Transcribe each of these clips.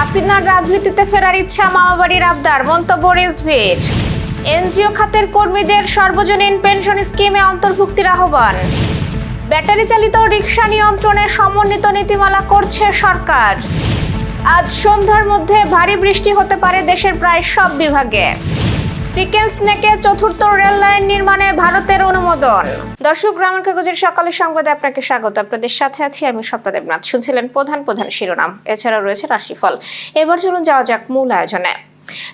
হাসিনার রাজনীতিতে ফেরার ইচ্ছা, মামাবাড়ির আবদার, মন্তব্য রিজভির। এনজিও খাতের কর্মীদের সর্বজনীন পেনশন স্কিমে অন্তর্ভুক্তির আহ্বান। ব্যাটারি চালিত রিকশা নিয়ন্ত্রণে সমন্বিত নীতিমালা করছে সরকার। আজ সন্ধ্যার মধ্যে ভারী বৃষ্টি হতে পারে দেশের প্রায় সব বিভাগে। চিকেন স্নেকে চতুর্থ রেল লাইন নির্মাণে ভারতের অনুমোদন। দর্শক, গ্রামীণ কাগজের সকালের সংবাদে আপনাকে স্বাগত। আপনাদের সাথে আছি আমি স্বপ্না দেবনাথ। শুনছিলেন প্রধান শিরোনাম, এছাড়াও রয়েছে রাশিফল। এবার চলুন যাওয়া যাক মূল আয়োজনে।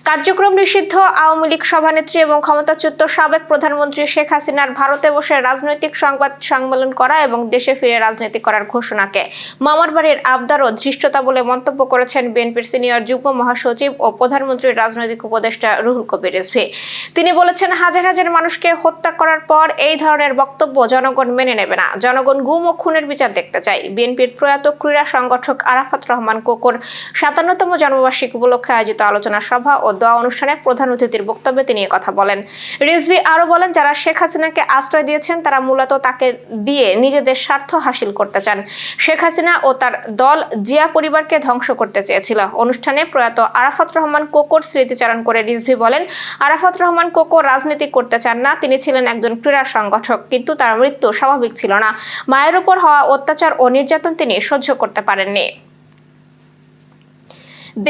কার্যক্রম নিষিদ্ধ আওয়ামী লীগ সভানেত্রী এবং ক্ষমতাচ্যুত সাবেক প্রধানমন্ত্রী শেখ হাসিনার ভারতে বসে রাজনৈতিক সংবাদ সম্মেলন করা এবং দেশে ফিরে রাজনীতি করার ঘোষণাকে মামার বাড়ির আবদার ও ধৃষ্টতা বলে মন্তব্য করেছেন বিএনপির সিনিয়র যুগ্ম মহাসচিব ও প্রধানমন্ত্রীর রাজনৈতিক উপদেষ্টা রুহুল কবির রিজভী। তিনি বলেছেন, হাজার হাজার মানুষকে হত্যা করার পর এই ধরনের বক্তব্য জনগণ মেনে নেবে না। জনগণ গুম ও খুনের বিচার দেখতে চায়। বিএনপির প্রয়াত ক্রীড়া সংগঠক আরাফাত রহমান কোকোর ৫৭তম জন্মবার্ষিকী উপলক্ষে আয়োজিত আলোচনা সভা ও দোয়া অনুষ্ঠানে প্রধান অতিথির বক্তব্যে তিনি কথা বলেন। রিজভী আরো বলেন, যারা শেখ হাসিনাকে আশ্রয় দিয়েছেন তারা মূলত তাকে দিয়ে নিজেদের স্বার্থ হাসিল করতে চান। শেখ হাসিনা ও তার দল জিয়া পরিবারকে ধ্বংস করতে চেয়েছিল। অনুষ্ঠানে প্রয়াত আরাফাত রহমান কোকোর স্মৃতিচারণ করে রিজভী বলেন, আরাফাত রহমান কোকো রাজনীতি করতে চান না। তিনি ছিলেন একজন ক্রীড়া সংগঠক, কিন্তু তার মৃত্যু স্বাভাবিক ছিল না। মায়ের উপর হওয়া অত্যাচার ও নির্যাতন তিনি সহ্য করতে পারেননি।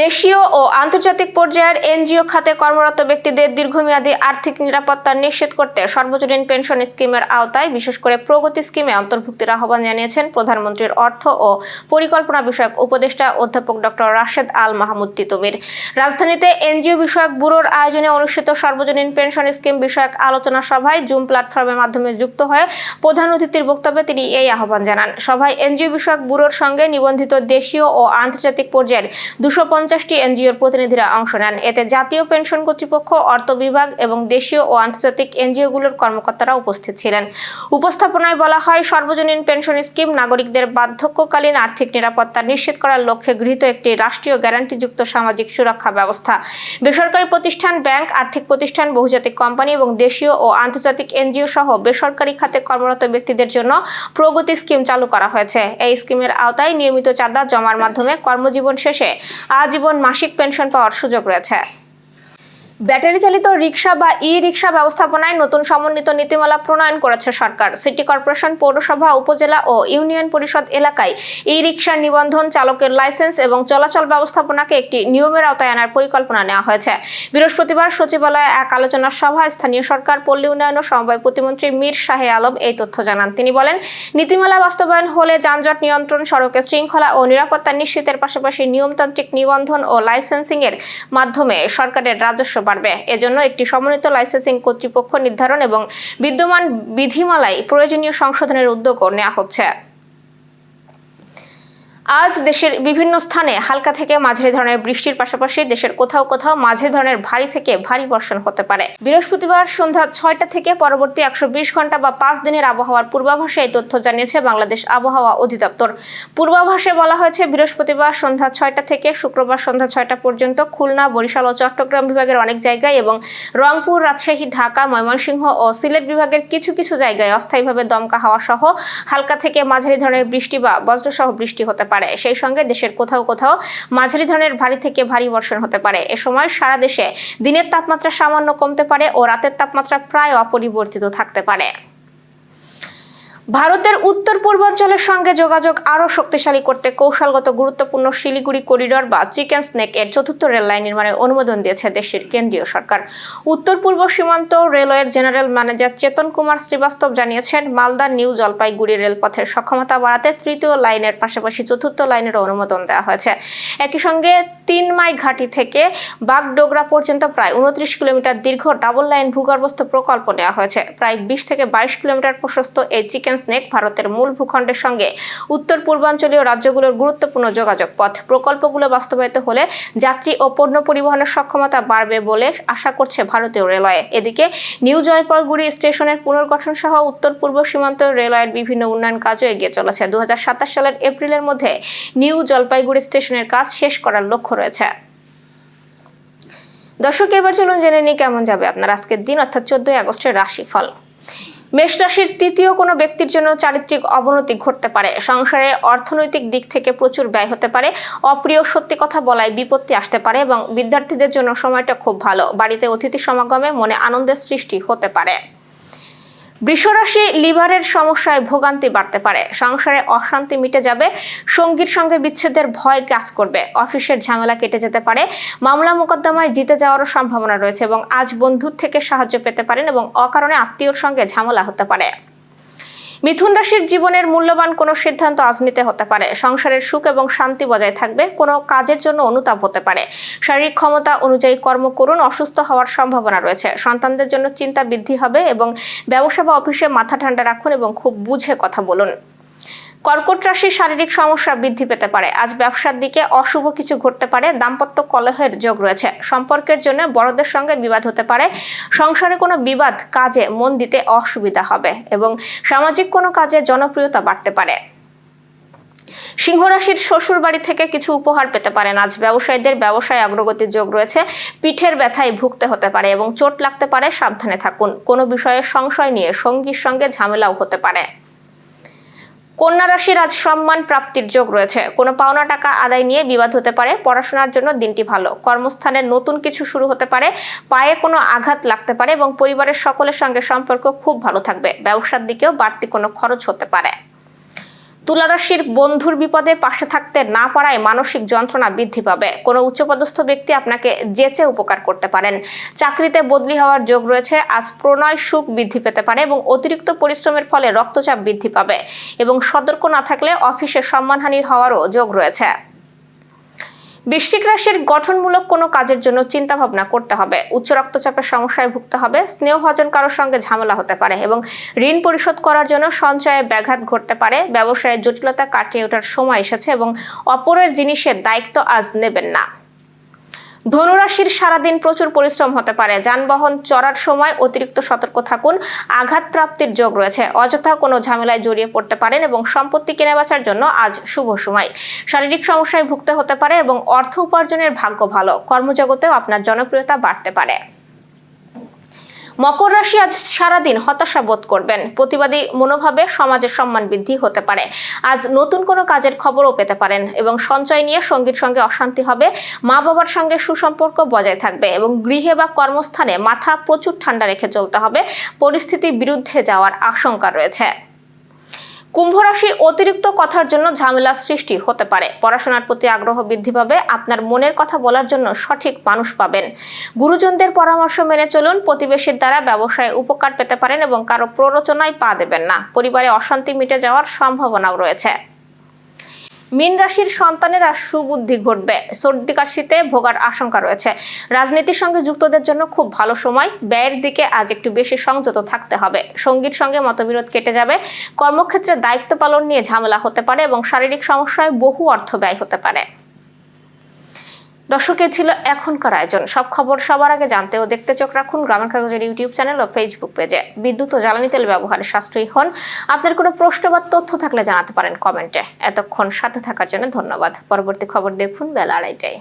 দেশীয় ও আন্তর্জাতিক পর্যায়ের এনজিও খাতে কর্মরত ব্যক্তিদের দীর্ঘমেয়াদী আর্থিক নিরাপত্তা নিশ্চিত করতে সর্বজনীন পেনশন স্কিমের আওতায় বিশেষ করে প্রগতি স্কিমে অন্তর্ভুক্তির আহ্বান জানিয়েছেন প্রধানমন্ত্রীর অর্থ ও পরিকল্পনা বিষয়ক উপদেষ্টা অধ্যাপক ডক্টর রাশেদ আল মাহমুদ তিতুমির। রাজধানীতে এনজিও বিষয়ক ব্যুরোর আয়োজনে অনুষ্ঠিত সর্বজনীন পেনশন স্কিম বিষয়ক আলোচনা সভায় জুম প্ল্যাটফর্মের মাধ্যমে যুক্ত হয়ে প্রধান অতিথির বক্তব্যে তিনি এই আহ্বান জানান। সভায় এনজিও বিষয়ক ব্যুরোর সঙ্গে নিবন্ধিত দেশীয় ও আন্তর্জাতিক পর্যায়ের ২৫০টি এনজিওর প্রতিনিধিরা অংশ নেন। এতে জাতীয় পেনশন কর্তৃপক্ষ, অর্থ বিভাগ এবং দেশীয় ও আন্তর্জাতিক এনজিওগুলোর কর্মকর্তারা উপস্থিত ছিলেন। উপস্থাপনায় বলা হয়, সর্বজনীন পেনশন স্কিম নাগরিকদের বার্ধক্যকালীন আর্থিক নিরাপত্তা নিশ্চিত করার লক্ষ্যে গৃহীত একটি রাষ্ট্রীয় গ্যারান্টিযুক্ত সামাজিক সুরক্ষা ব্যবস্থা। বেসরকারি প্রতিষ্ঠান, ব্যাংক, আর্থিক প্রতিষ্ঠান, বহুজাতিক কোম্পানি এবং দেশীয় ও আন্তর্জাতিক এনজিও সহ বেসরকারি খাতে কর্মরত ব্যক্তিদের জন্য প্রগতি স্কিম চালু করা হয়েছে। এই স্কিমের আওতায় নিয়মিত চাঁদা জমার মাধ্যমে কর্মজীবন শেষে আজীবন মাসিক পেনশন পাওয়ার সুযোগ রয়েছে। ব্যাটারি চালিত রিকশা বা ই রিকশা ব্যবস্থাপনায় নতুন সমন্বিত নীতিমালা প্রণয়ন করেছে সরকার। সিটি কর্পোরেশন, পৌরসভা, উপজেলা ও ইউনিয়ন পরিষদ এলাকায় ই রিকশার নিবন্ধন, চালকের লাইসেন্স এবং চলাচল ব্যবস্থাপনাকে একটি নিয়মের আওতায় আনার পরিকল্পনা নেওয়া হয়েছে। বৃহস্পতিবার সচিবালয়ে এক আলোচনা সভায় স্থানীয় সরকার, পল্লী উন্নয়ন ও সমবায় প্রতিমন্ত্রী মীর শাহে আলম এই তথ্য জানান। তিনি বলেন, নীতিমালা বাস্তবায়ন হলে যানজট নিয়ন্ত্রণ, সড়কে শৃঙ্খলা ও নিরাপত্তা নিশ্চিতের পাশাপাশি নিয়মতান্ত্রিক নিবন্ধন ও লাইসেন্সিং এর মাধ্যমে সরকারের রাজস্ব বাড়বে। এজন্য একটি সমন্বিত লাইসেন্সিং কর্তৃপক্ষ নির্ধারণ এবং বিদ্যমান বিধিমালায় প্রয়োজনীয় সংশোধনের উদ্যোগও নেওয়া হচ্ছে। আজ দেশের বিভিন্ন স্থানে হালকা থেকে মাঝারি ধরনের বৃষ্টির পাশাপাশি দেশের কোথাও কোথাও মাঝারি ধরনের ভারী থেকে ভারী বর্ষণ হতে পারে। বৃহস্পতিবার সন্ধ্যা ৬টা থেকে পরবর্তী ১২০ ঘন্টা বা ৫ দিনের আবহাওয়ার পূর্বাভাসে এই তথ্য জানিয়েছে বাংলাদেশ আবহাওয়া অধিদপ্তর। পূর্বাভাসে বলা হয়েছে, বৃহস্পতিবার সন্ধ্যা ৬টা থেকে শুক্রবার সন্ধ্যা ৬টা পর্যন্ত খুলনা, বরিশাল ও চট্টগ্রাম বিভাগের অনেক জায়গায় এবং রংপুর, রাজশাহী, ঢাকা, ময়মনসিংহ ও সিলেট বিভাগের কিছু কিছু জায়গায় অস্থায়ীভাবে দমকা হাওয়া সহ হালকা থেকে মাঝারি ধরনের বৃষ্টি বা বজ্রসহ বৃষ্টি হতে পারে। সেই সঙ্গে দেশের কোথাও কোথাও মাঝারি ধরনের ভারী থেকে ভারী বর্ষণ হতে পারে। এ সময় সারা দেশে দিনের তাপমাত্রা সামান্য কমতে পারে ও রাতের তাপমাত্রা প্রায় অপরিবর্তিত থাকতে পারে। ভারতের উত্তর পূর্বাঞ্চলের সঙ্গে যোগাযোগ আরও শক্তিশালী করতে কৌশলগত গুরুত্বপূর্ণ শিলিগুড়ি করিডর বা চিকেন স্নেক এর চতুর্থ রেল লাইন নির্মাণের অনুমোদন দিয়েছে দেশের কেন্দ্রীয় সরকার। উত্তর পূর্ব সীমান্ত রেলওয়ের জেনারেল ম্যানেজার চেতন কুমার শ্রীবাস্তব জানিয়েছেন, মালদা নিউ জলপাইগুড়ি রেলপথের সক্ষমতা বাড়াতে তৃতীয় লাইনের পাশাপাশি চতুর্থ লাইনের অনুমোদন দেওয়া হয়েছে। একই সঙ্গে ৩ মাই ঘাটি থেকে বাগডোগরা পর্যন্ত প্রায় ২৯ কিলোমিটার দীর্ঘ ডাবল লাইন ভূগর্ভস্থ প্রকল্প নেওয়া হয়েছে। প্রায় ২০ থেকে ২২ কিলোমিটার প্রশস্ত এই চিকেন স্নেক ভারতের মূল ভূখণ্ডের সঙ্গে উত্তর পূর্বাঞ্চলীয় রাজ্যগুলোর গুরুত্বপূর্ণ যোগাযোগ পথ। প্রকল্পগুলো বাস্তবায়িত হলে যাত্রী ও পণ্য পরিবহনের সক্ষমতা বাড়বে বলে আশা করছে ভারতীয় রেলওয়ে। এদিকে নিউ জলপাইগুড়ি স্টেশনের পুনর্গঠন সহ উত্তর পূর্ব সীমান্ত রেলওয়ের বিভিন্ন উন্নয়ন কাজও এগিয়ে চলেছে। ২০২৭ সালের এপ্রিলের মধ্যে নিউ জলপাইগুড়ি স্টেশনের কাজ শেষ করার লক্ষ্য রয়েছে। দর্শক, এবার চলুন জেনে নিই কেমন যাবে আপনার আজকের দিন, অর্থাৎ ১৪ই আগস্টের রাশিফল। মেষ রাশির তৃতীয় কোনো ব্যক্তির জন্য চারিত্রিক অবনতি ঘটতে পারে। সংসারে অর্থনৈতিক দিক থেকে প্রচুর ব্যয় হতে পারে। অপ্রিয় সত্যি কথা বলায় বিপত্তি আসতে পারে এবং বিদ্যার্থীদের জন্য সময়টা খুব ভালো। বাড়িতে অতিথি সমাগমে মনে আনন্দের সৃষ্টি হতে পারে। বৃষ রাশি লিভারের সমস্যায় ভোগান্তি বাড়তে পারে। সংসারে অশান্তি মিটে যাবে। সঙ্গীর সঙ্গে বিচ্ছেদের ভয় কাজ করবে। অফিসের ঝামেলা কেটে যেতে পারে। মামলা মোকদ্দমায় জিতে যাওয়ারও সম্ভাবনা রয়েছে এবং আজ বন্ধুর থেকে সাহায্য পেতে পারেন এবং অকারণে আত্মীয়র সঙ্গে ঝামেলা হতে পারে। মিথুন রাশির জীবনের মূল্যবান কোনো সিদ্ধান্ত আজ নিতে হতে পারে। সংসারের সুখ এবং শান্তি বজায় থাকবে। কোনো কাজের জন্য অনুতাপ হতে পারে। শারীরিক ক্ষমতা অনুযায়ী কর্ম করুন। অসুস্থ হওয়ার সম্ভাবনা রয়েছে। সন্তানদের জন্য চিন্তা বৃদ্ধি হবে এবং ব্যবসা বা অফিসে মাথা ঠান্ডা রাখুন এবং খুব বুঝে কথা বলুন। কর্কট রাশির শারীরিক সমস্যা বৃদ্ধি পেতে পারে। আজ ব্যবসার দিকে অশুভ কিছু ঘটতে পারে। দাম্পত্য কলহের যোগ রয়েছে। সম্পর্কের জন্য বড়দের সঙ্গে বিবাদ হতে পারে। সংসারে কোনো বিবাদ কাজে মন দিতে অসুবিধা হবে এবং সামাজিক কোনো কাজে জনপ্রিয়তা বাড়তে পারে। সিংহ রাশির শ্বশুর বাড়ি থেকে কিছু উপহার পেতে পারেন। আজ ব্যবসায়ীদের ব্যবসায় অগ্রগতির যোগ রয়েছে। পিঠের ব্যথায় ভুগতে হতে পারে এবং চোট লাগতে পারে। সাবধানে থাকুন। কোনো বিষয়ে সংশয় নিয়ে সঙ্গীর সঙ্গে ঝামেলাও হতে পারে। কন্যা রাশির আজ সম্মান প্রাপ্তির যোগ রয়েছে। কোনো পাওনা টাকা আদায় নিয়ে বিবাদ হতে পারে। পড়াশোনার জন্য দিনটি ভালো। কর্মস্থানে নতুন কিছু শুরু হতে পারে। পায়ে কোনো আঘাত লাগতে পারে এবং পরিবারের সকলের সঙ্গে সম্পর্ক খুব ভালো থাকবে। ব্যবসার দিকেও বাড়তি কোনো খরচ হতে পারে। তুলা রাশির বন্ধুর বিপদে পাশে থাকতে না পারায় মানসিক যন্ত্রণা বৃদ্ধি পাবে। কোনো উচ্চপদস্থ ব্যক্তি আপনাকে যেচে উপকার করতে পারেন। চাকরিতে বদলি হওয়ার যোগ রয়েছে। আজ প্রণয় সুখ বৃদ্ধি পেতে পারে এবং অতিরিক্ত পরিশ্রমের ফলে রক্তচাপ বৃদ্ধি পাবে এবং সতর্ক না থাকলে অফিসে সম্মানহানির হওয়ারও যোগ রয়েছে। বৃশ্চিক রাশির গঠনমূলক কোনো কাজের জন্য চিন্তা ভাবনা করতে হবে। উচ্চ রক্তচাপের সমস্যায় ভুগতে হবে। স্নেহভাজন কারোর সঙ্গে ঝামেলা হতে পারে এবং ঋণ পরিশোধ করার জন্য সঞ্চয়ে ব্যাঘাত ঘটতে পারে। ব্যবসায়ে জটিলতা কাটিয়ে ওঠার সময় এসেছে এবং অপরের জিনিসের দায়িত্ব আজ নেবেন না। ধনুরাশির সারাদিন প্রচুর পরিশ্রম হতে পারে। যানবাহন চড়ার সময় অতিরিক্ত সতর্ক থাকুন। আঘাত প্রাপ্তির যোগ রয়েছে। অযথা কোনো ঝামেলায় জড়িয়ে পড়তে পারেন এবং সম্পত্তি কেনাবেচার জন্য আজ শুভ সময়। শারীরিক সমস্যায় ভুগতে হতে পারে এবং অর্থ উপার্জনের ভাগ্য ভালো। কর্মজগতেও আপনার জনপ্রিয়তা বাড়তে পারে। মকর রাশি আজ সারাদিন হতাশা বোধ করবেন। প্রতিবাদী মনোভাবে সমাজের সম্মান বৃদ্ধি হতে পারে। আজ নতুন কোনো কাজের খবরও পেতে পারেন এবং সঞ্চয় নিয়ে সঙ্গীর সঙ্গে অশান্তি হবে। মা বাবার সঙ্গে সুসম্পর্ক বজায় থাকবে এবং গৃহে বা কর্মস্থানে মাথা প্রচুর ঠান্ডা রেখে চলতে হবে। পরিস্থিতির বিরুদ্ধে যাওয়ার আশঙ্কা রয়েছে। কুম্ভ রাশি অতিরিক্ত কথার জন্য ঝামেলা সৃষ্টি হতে পারে। পড়াশোনার প্রতি আগ্রহ বৃদ্ধি পাবে। আপনার মনের কথা বলার জন্য সঠিক মানুষ পাবেন। গুরুজনদের পরামর্শ মেনে চলুন। প্রতিবেশীর দ্বারা ব্যবসায় উপকার পেতে পারেন এবং কারো প্ররোচনায় পা দেবেন না। পরিবারে অশান্তি মিটে যাওয়ার সম্ভাবনাও রয়েছে। মীন রাশির সন্তানের আর সুবুদ্ধি ঘটবে। সর্দি কাশিতে ভোগার আশঙ্কা রয়েছে। রাজনীতির সঙ্গে যুক্তদের জন্য খুব ভালো সময়। ব্যয়ের দিকে আজ একটু বেশি সংযত থাকতে হবে। সঙ্গীর সঙ্গে মতবিরোধ কেটে যাবে। কর্মক্ষেত্রে দায়িত্ব পালন নিয়ে ঝামেলা হতে পারে এবং শারীরিক সমস্যায় বহু অর্থ ব্যয় হতে পারে। দর্শক, ছিল এখনকার আয়োজন। সব খবর সবার আগে জানতে ও দেখতে চোখ রাখুন গ্রামের কাগজের ইউটিউব চ্যানেল ও ফেসবুক পেজে। বিদ্যুৎ ও জ্বালানি তেল ব্যবহারে সাশ্রয়ী হন। আপনার কোনো প্রশ্ন বা তথ্য থাকলে জানাতে পারেন কমেন্টে। এতক্ষণ সাথে থাকার জন্য ধন্যবাদ। পরবর্তী খবর দেখুন বেলা 2:30টায়।